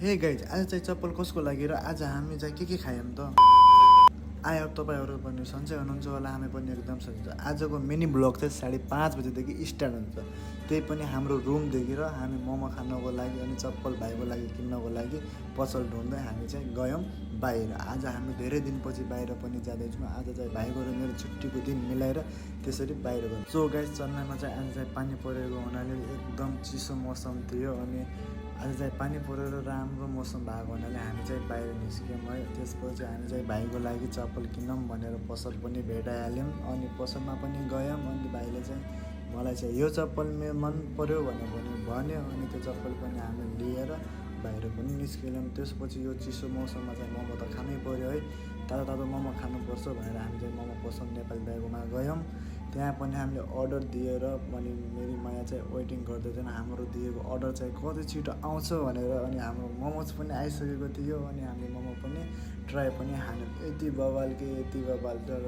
Hey guys, आज चाहिँ चप्पल कसको लागि र आज हामी चाहिँ के खायौँ त आयो। तपाईँहरू पनि सन्चै हुनुहुन्छ होला, हामी पनि एकदम सन्चै छ। आजको मिनी ब्लग चाहिँ 5:30 बजेदेखि स्टार्ट हुन्छ। त्यही पनि हाम्रो रुमदेखि र हामी मोमो खानको लागि अनि चप्पल भाइको लागि किन्नको लागि पसल ढुँड्दै हामी चाहिँ गयौँ बाहिर। आज हामी धेरै दिनपछि बाहिर पनि जाँदैछौँ। आज चाहिँ भाइको र मेरो छुट्टीको दिन मिलाएर त्यसरी बाहिर गयौँ। सो गाइज, चेन्नईमा चाहिँ आज चाहिँ पानी परेको हुनाले एकदम चिसो मौसम थियो अनि आज चाहिँ पानी परेर राम्रो मौसम भएको हुनाले हामी चाहिँ बाहिर निस्क्यौँ है। त्यसपछि हामी चाहिँ भाइको लागि चप्पल किनौँ भनेर पसल पनि भेटाइहाल्यौँ अनि पसलमा पनि गयौँ। अनि भाइले चाहिँ मलाई चाहिँ यो चप्पल मन पऱ्यो भनेर भन्यो अनि त्यो चप्पल पनि हामी लिएर बाहिर पनि निस्क्यौँ। त्यसपछि यो चिसो मौसममा चाहिँ मोमो त खानै पऱ्यो है, तातो तातो मोमो खानुपर्छ भनेर हामी चाहिँ मोमो पसल नेपाली दाइकोमा गयौँ। त्यहाँ पनि हामीले अर्डर दिएर अनि मेरी माया चाहिँ वेटिङ गर्दै थिएन। हाम्रो दिएको अर्डर चाहिँ कति छिटो आउँछ भनेर। अनि हाम्रो मोमोज पनि आइसकेको थियो अनि हामीले मोमो पनि ट्राई पनि हाल्यौँ। यति बवाल तर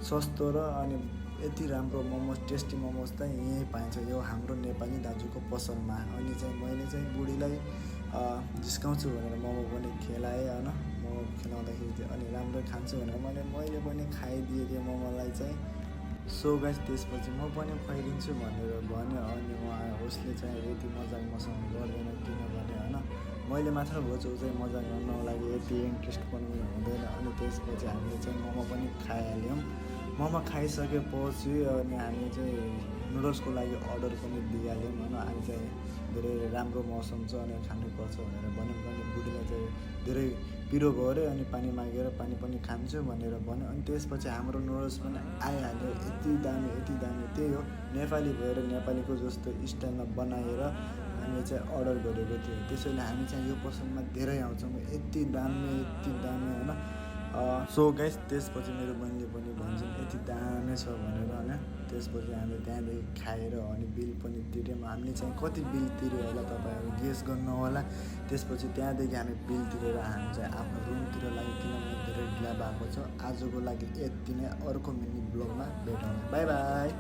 सस्तो र अनि यति राम्रो मोमोज, टेस्टी मोमोज चाहिँ यहीँ पाइन्छ, यो हाम्रो नेपाली दाजुको पसलमा। अनि चाहिँ मैले चाहिँ बुढीलाई जिस्काउँछु भनेर मोमो पनि खेलाएँ होइन। मोमो खेलाउँदाखेरि चाहिँ अनि राम्रो खान्छु भनेर मैले पनि खाइदिएँ त्यो मोमोलाई चाहिँ। सो गाइस, त्यसपछि म पनि खुवाइदिन्छु भनेर भन्यो अनि उसले चाहिँ यति मजाक मसँग गर्दैन किनभने होइन मैले मात्र भोजो चाहिँ मजाक गर्नको लागि यति इन्ट्रेस्ट पनि हुँदैन। अनि त्यसपछि हामीले चाहिँ मोमो पनि खाइहाल्यौँ। मोमो खाइसकेपछि अनि हामी चाहिँ नुडल्सको लागि अर्डर पनि दिइहाल्यौँ होइन। हामी चाहिँ धेरै राम्रो मौसम छ अनि खानुपर्छ भनेर भन्यौँ। अनि बुढीलाई चाहिँ धेरै पिरो भयो अरे अनि पानी मागेर पानी पनि खान्छु भनेर भन्यो। अनि त्यसपछि हाम्रो नुडल्स पनि आइहाल्यो। यति दामी त्यही हो, नेपाली भएर नेपालीको जस्तो स्टाइलमा बनाएर हामीले चाहिँ अर्डर गरेको थियो। त्यसैले हामी चाहिँ यो पसलमा धेरै आउँछौँ, यति दामी होइन। सो गाइस, त्यसपछि मेरो बहिनीले पनि भन्छन् यति दामी छ भनेर होइन। त्यसपछि हामीले त्यहाँदेखि खाएर अनि बिल पनि तिर्यौँ। हामीले चाहिँ कति बिल तिर्यो होला तपाईँहरू गेस गर्नु होला। त्यसपछि त्यहाँदेखि हामी बिल तिरेर हामी चाहिँ आफ्नो रुमतिर लागि किनभने धेरै ढिला भएको छ। आजको लागि यति नै, अर्को मिनी ब्लगमा भेटौँ, बाई बाई।